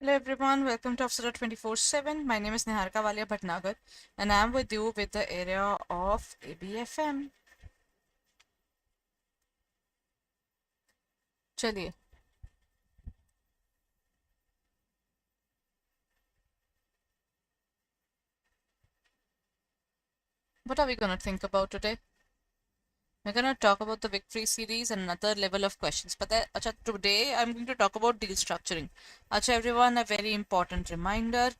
Hello everyone, welcome to Afsara 24/7. My name is Niharika Walia Bhatnagar and I am with you with the area of ABFM. चलिए, what are we going to think about today? We're going to talk about the victory series and another level of questions. But today I'm going to talk about deal structuring. Acha everyone, a very important reminder.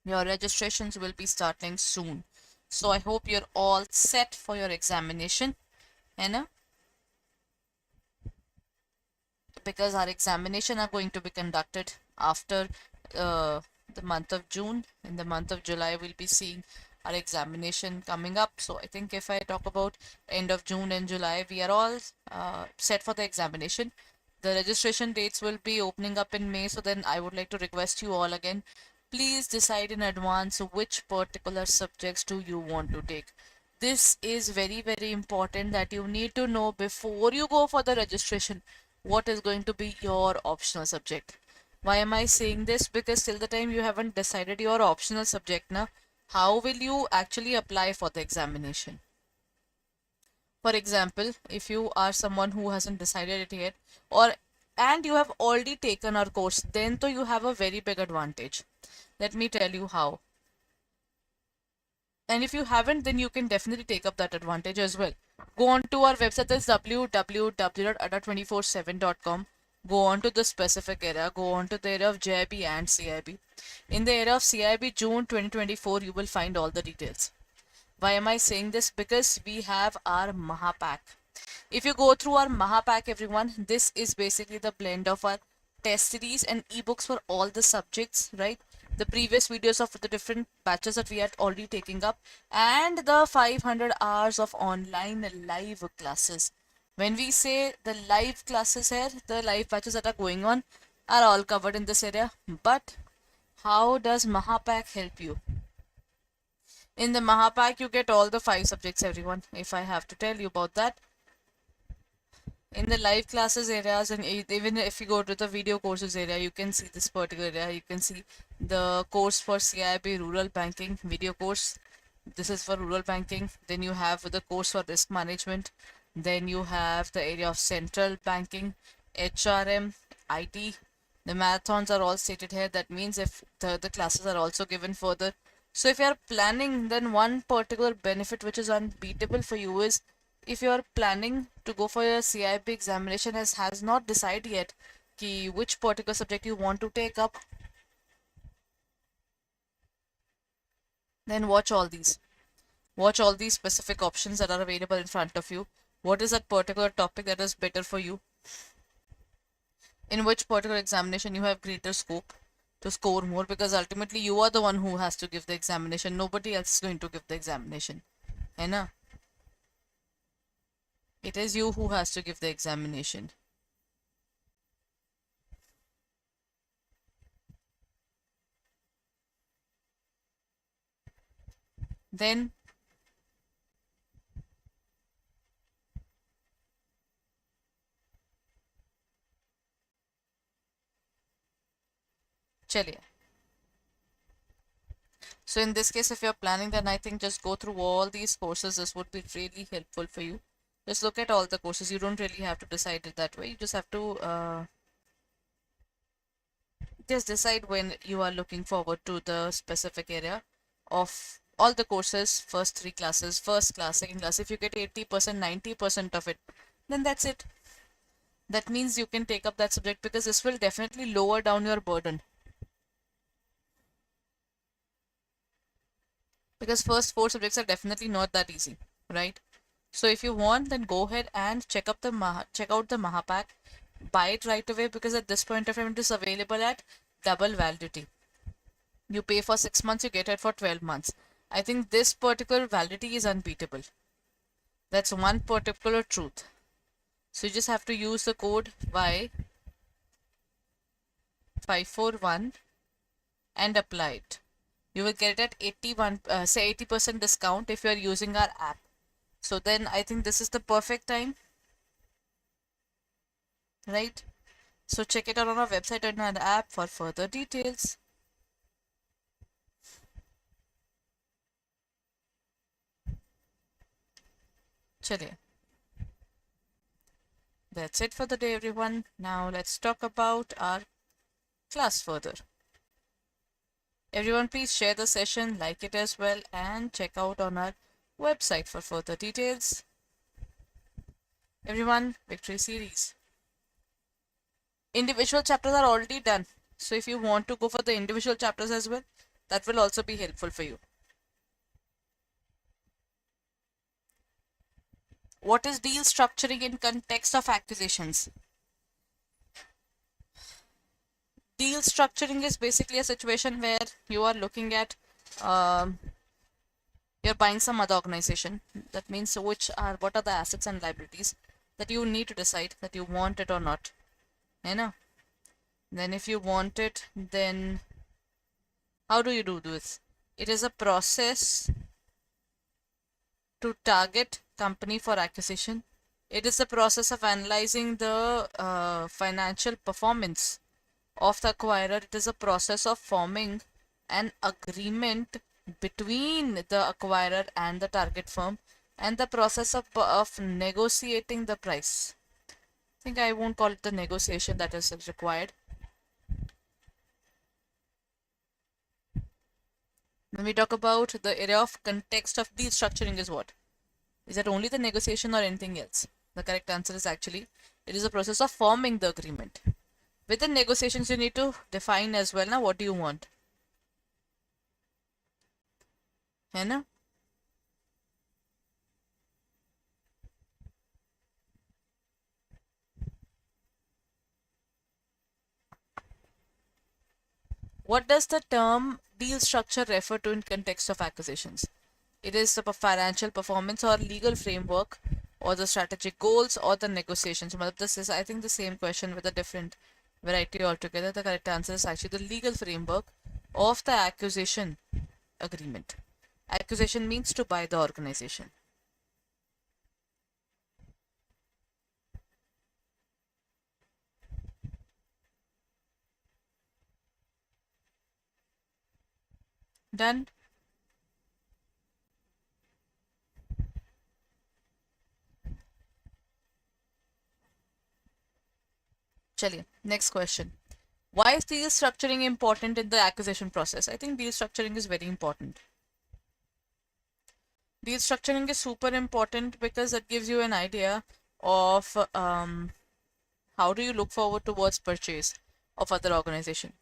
Your registrations will be starting soon. So I hope you're all set for your examination. है because our examination are going to be conducted after the month of June. In the month of July, we'll be seeing our examination coming up. So I think if I talk about end of June and July, we are all set for the examination. The registration dates will be opening up in May. So then I would like to request you all again, please decide in advance which particular subjects do you want to take. This is very, very important that you need to know before you go for the registration what is going to be your optional subject. Why am I saying this? Because till the time you haven't decided your optional subject, now, how will you actually apply for the examination? For example, if you are someone who hasn't decided it yet, or and you have already taken our course, then so you have a very big advantage. Let me tell you how. And if you haven't, then you can definitely take up that advantage as well. Go on to our website, that's www.adda247.com. Go on to the specific area, go on to the area of JIB and CAIB. In the area of CAIB June 2024, you will find all the details. Why am I saying this? Because we have our Mahapack. If you go through our Mahapack, everyone, this is basically the blend of our test series and ebooks for all the subjects, right? The previous videos of the different batches that we are already taking up, and the 500 hours of online live classes. When we say the live classes here, the live batches that are going on are all covered in this area. But how does Mahapack help you? In the Mahapack, you get all the 5 subjects, everyone. If I have to tell you about that, in the live classes areas, and even if you go to the video courses area, you can see this particular area. You can see the course for CIB rural banking video course. This is for rural banking. Then you have the course for risk management. Then you have the area of central banking, HRM, IT. The marathons are all stated here. That means if the classes are also given further. So if you are planning, then one particular benefit which is unbeatable for you is if you are planning to go for your CIB examination has not decided yet ki which particular subject you want to take up, then watch all these. Watch all these specific options that are available in front of you. What is that particular topic that is better for you? In which particular examination you have greater scope to score more, because ultimately you are the one who has to give the examination. Nobody else is going to give the examination. Hai na? It is you who has to give the examination. Then chaliye. So in this case, if you're planning, then I think just go through all these courses. This would be really helpful for you. Just look at all the courses. You don't really have to decide it that way. You just have to just decide when you are looking forward to the specific area of all the courses, first 3 classes, first class, second class. If you get 80%, 90% of it, then that's it. That means you can take up that subject, because this will definitely lower down your burden. Because first 4 subjects are definitely not that easy, right? So if you want, then go ahead and check out the Mahapack. Buy it right away, because at this point of time it is available at double validity. You pay for 6 months, you get it for 12 months. I think this particular validity is unbeatable. That's one particular truth. So you just have to use the code Y541 and apply it. You will get it at 80% discount if you are using our app. So then I think this is the perfect time, right? So check it out on our website and our app for further details. Chaliye. That's it for the day, everyone. Now let's talk about our class further. Everyone, please share the session, like it as well, and check out on our website for further details. Everyone, Victory Series. Individual chapters are already done. So if you want to go for the individual chapters as well, that will also be helpful for you. What is deal structuring in context of acquisitions? Deal structuring is basically a situation where you are looking at you're buying some other organization. That means what are the assets and liabilities that you need to decide that you want it or not. You know? Then if you want it, then how do you do this? It is a process to target company for acquisition. It is the process of analyzing the financial performance of the acquirer. It is a process of forming an agreement between the acquirer and the target firm, and the process of negotiating the price. I think I won't call it the negotiation that is required. When we talk about the area of context of deal structuring is what? Is that only the negotiation or anything else? The correct answer is actually it is a process of forming the agreement. Within negotiations, you need to define as well. Now, what do you want? है ना? What does the term deal structure refer to in context of acquisitions? It is the financial performance or legal framework or the strategic goals or the negotiations. This is, I think, the same question with a different variety altogether. The correct answer is actually the legal framework of the acquisition agreement. Acquisition means to buy the organization. Done? Chaliye, next question. Why is deal structuring important in the acquisition process? I think deal structuring is very important. Deal structuring is super important because it gives you an idea of how do you look forward towards purchase of other organization.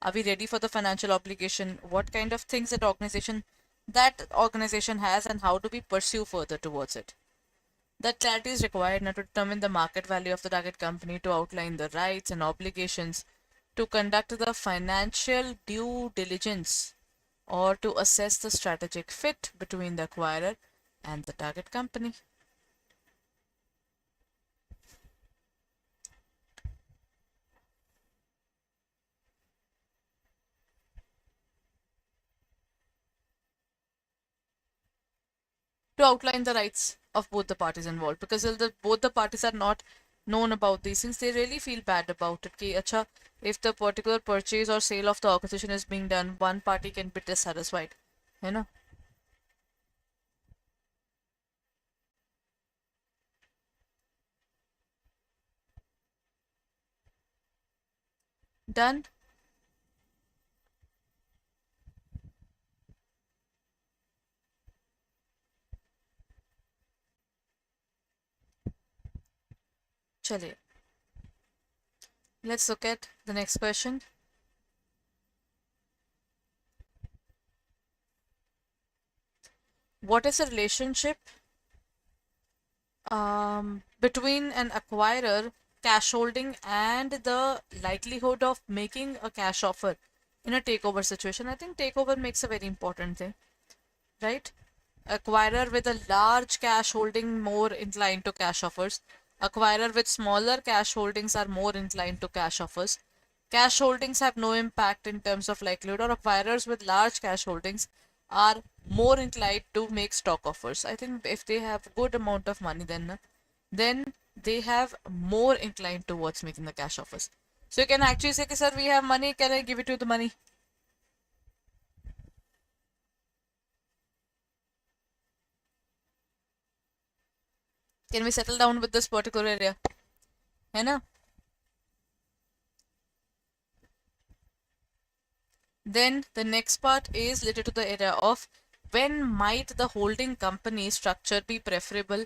Are we ready for the financial obligation? What kind of things that organization has, and how do we pursue further towards it? That clarity is required now to determine the market value of the target company, to outline the rights and obligations, to conduct the financial due diligence, or to assess the strategic fit between the acquirer and the target company. To outline the rights of both the parties involved, because both the parties are not known about these things, they really feel bad about it. Ki, acha, if the particular purchase or sale of the acquisition is being done, one party can be dissatisfied. You know? Done? Chaliye. Let's look at the next question. What is the relationship between an acquirer, cash holding, and the likelihood of making a cash offer in a takeover situation? I think takeover makes a very important thing, right? Acquirer with a large cash holding more inclined to cash offers. Acquirer with smaller cash holdings are more inclined to cash offers. Cash holdings have no impact in terms of likelihood, or acquirers with large cash holdings are more inclined to make stock offers. I think if they have good amount of money, then they have more inclined towards making the cash offers. So you can actually say, sir, we have money, can I give it to you the money? Can we settle down with this particular area? है ना? Then the next part is related to the area of when might the holding company structure be preferable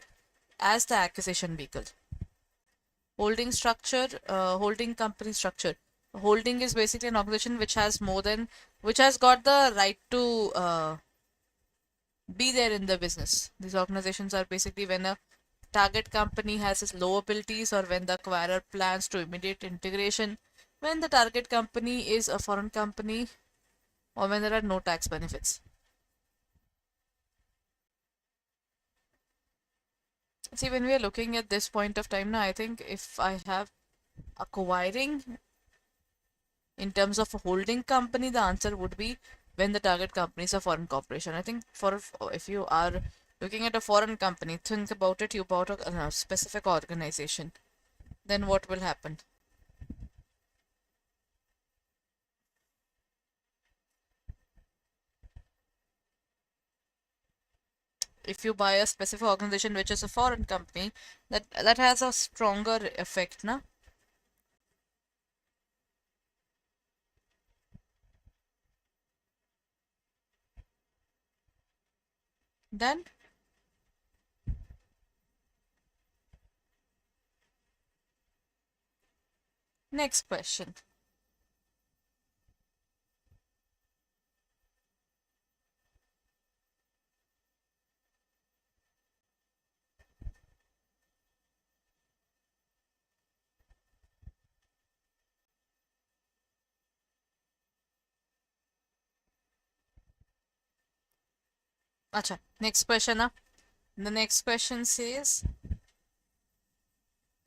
as the acquisition vehicle. Holding structure, holding company structure. Holding is basically an organization which has more than, which has got the right to be there in the business. These organizations are basically when a target company has its low abilities or when the acquirer plans to immediate integration, when the target company is a foreign company, or when there are no tax benefits. See, when we are looking at this point of time now, I think if I have acquiring in terms of a holding company, the answer would be when the target company is a foreign corporation. I think for if you are looking at a foreign company, think about it, you bought a specific organization, then what will happen? If you buy a specific organization which is a foreign company, that has a stronger effect, na? Then next question. Acha, next question. The next question says,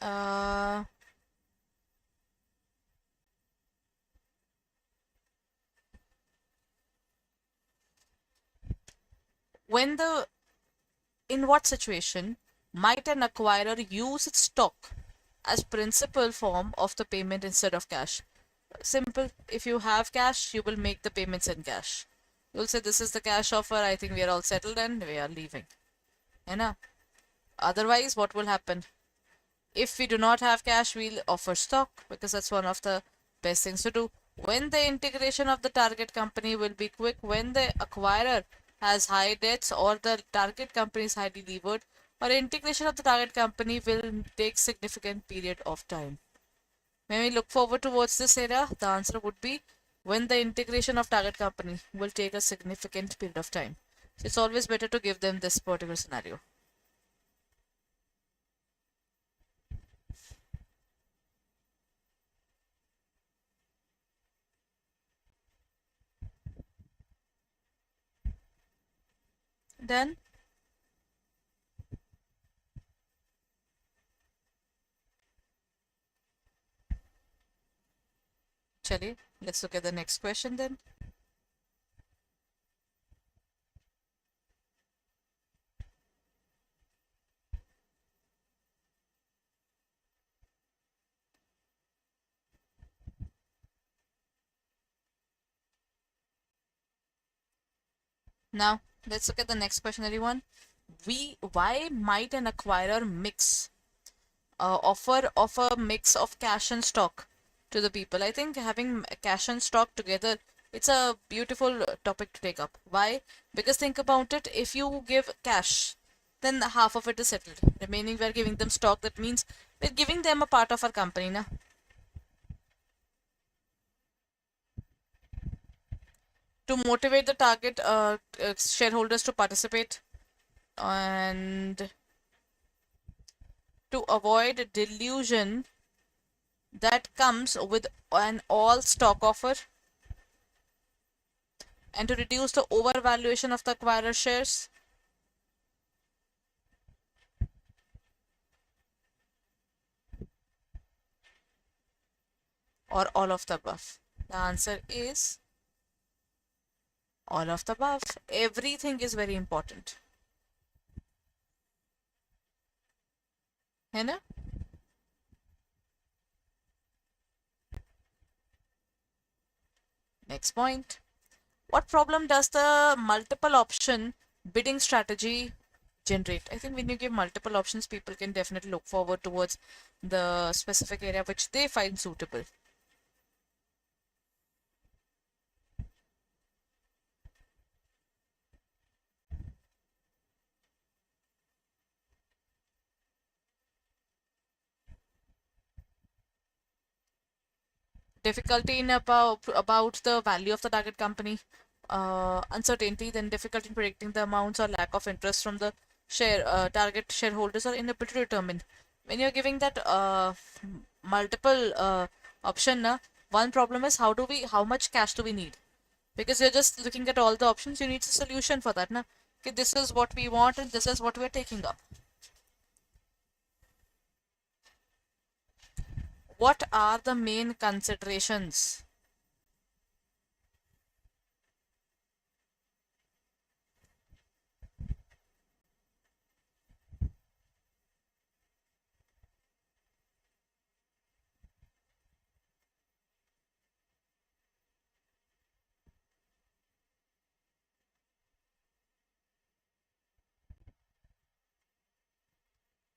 uh, when the in what situation might an acquirer use its stock as principal form of the payment instead of cash? Simple. If you have cash, you will make the payments in cash. You'll say this is the cash offer. I think we are all settled and we are leaving. You know. Otherwise, what will happen? If we do not have cash, we'll offer stock because that's one of the best things to do. When the integration of the target company will be quick, when the acquirer has high debts or the target company is highly levered, or integration of the target company will take significant period of time. When we look forward towards this era, the answer would be when the integration of target company will take a significant period of time. So it's always better to give them this particular scenario. Then, chali, let's look at the next question then. Now, let's look at the next question, everyone. Why might an acquirer offer a mix of cash and stock to the people? I think having cash and stock together, it's a beautiful topic to take up. Why? Because think about it, if you give cash, then half of it is settled. Remaining we're giving them stock. That means we're giving them a part of our company, na? To motivate the target shareholders to participate and to avoid delusion that comes with an all stock offer and to reduce the overvaluation of the acquirer shares, or all of the above? The answer is all of the above. Everything is very important. है ना? Next point. What problem does the multiple option bidding strategy generate? I think when you give multiple options, people can definitely look forward towards the specific area which they find suitable. Difficulty in about the value of the target company, uncertainty, then difficulty in predicting the amounts or lack of interest from the target shareholders or inability to determine. When you're giving that multiple option, one problem is how much cash do we need? Because you're just looking at all the options, you need a solution for that. Na? Okay, this is what we want and this is what we're taking up. What are the main considerations?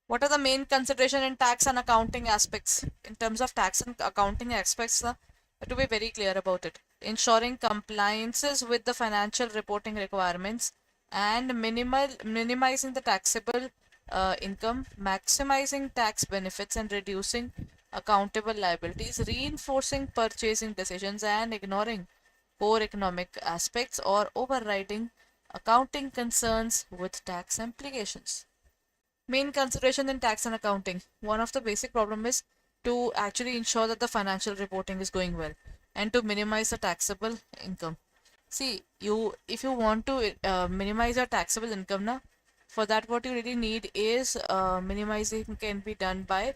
What are the main consideration in tax and accounting aspects? In terms of tax and accounting aspects, to be very clear about it. Ensuring compliances with the financial reporting requirements and minimizing the taxable income, maximizing tax benefits and reducing accountable liabilities, reinforcing purchasing decisions and ignoring core economic aspects or overriding accounting concerns with tax implications. Main consideration in tax and accounting. One of the basic problem is to actually ensure that the financial reporting is going well and to minimize the taxable income. See, if you want to minimize your taxable income, na, for that what you really need is minimizing can be done by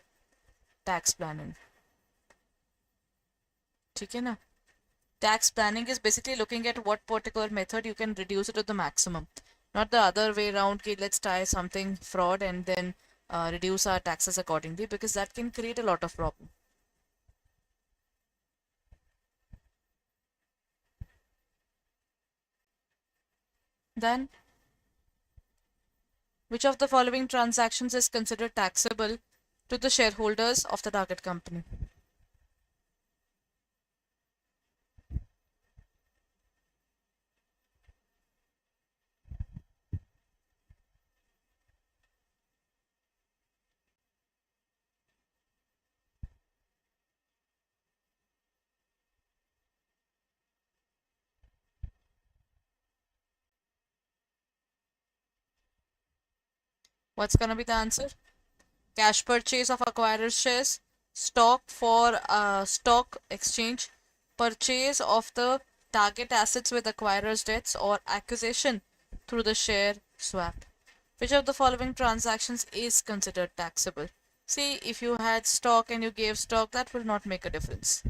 tax planning. ठीक है ना? Tax planning is basically looking at what particular method you can reduce it to the maximum. Not the other way around, okay, let's try something fraud and then reduce our taxes accordingly, because that can create a lot of problem. Then, which of the following transactions is considered taxable to the shareholders of the target company? What's going to be the answer? Cash purchase of acquirer's shares, stock for stock exchange, purchase of the target assets with acquirer's debts, or acquisition through the share swap. Which of the following transactions is considered taxable? See, if you had stock and you gave stock, that will not make a difference.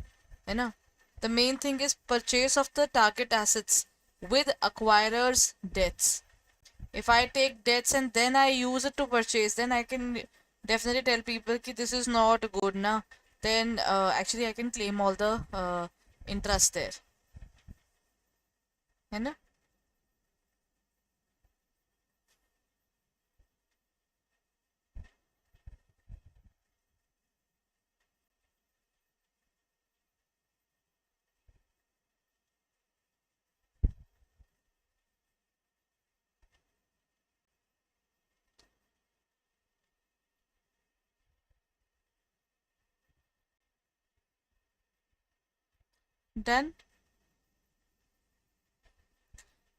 You know, the main thing is purchase of the target assets with acquirer's debts. If I take debts and then I use it to purchase, then I can definitely tell people that this is not good na. Then actually I can claim all the interest there. है ना? Then,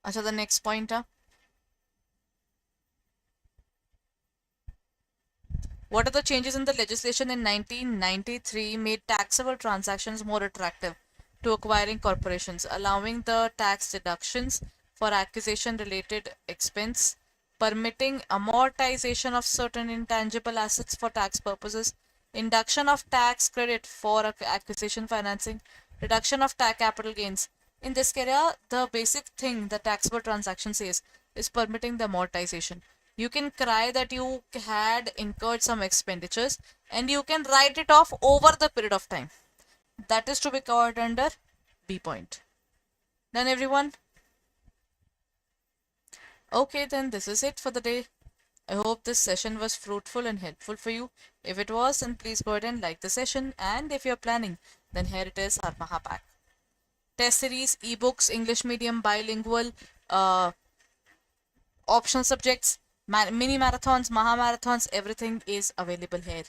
अच्छा, the next point. What are the changes in the legislation in 1993 made taxable transactions more attractive to acquiring corporations, allowing the tax deductions for acquisition related expense, permitting amortization of certain intangible assets for tax purposes, induction of tax credit for acquisition financing, reduction of tax capital gains. In this area, the basic thing the taxable transaction says is permitting the amortization. You can cry that you had incurred some expenditures and you can write it off over the period of time. That is to be covered under B point. Done, everyone? Okay, then this is it for the day. I hope this session was fruitful and helpful for you. If it was, then please go ahead and like the session. And if you're planning, then here it is, our Mahapack. Test series, ebooks, English medium, bilingual, optional subjects, mini marathons, Mahamarathons, everything is available here.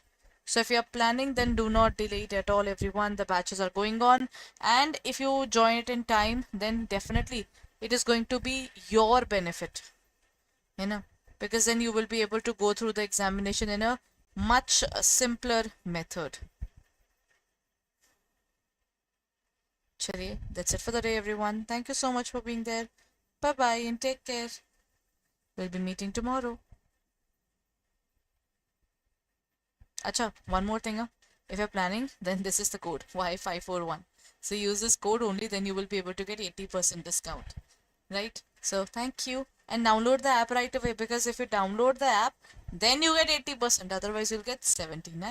So if you're planning, then do not delay it at all, everyone. The batches are going on. And if you join it in time, then definitely it is going to be your benefit. You know, because then you will be able to go through the examination in a much simpler method. Chaliye, that's it for the day, everyone. Thank you so much for being there. Bye bye and take care. We'll be meeting tomorrow. Acha, one more thing. If you're planning, then this is the code Y541. So use this code only, then you will be able to get 80% discount. Right? So thank you. And download the app right away, because if you download the app, then you get 80%. Otherwise, you'll get 79.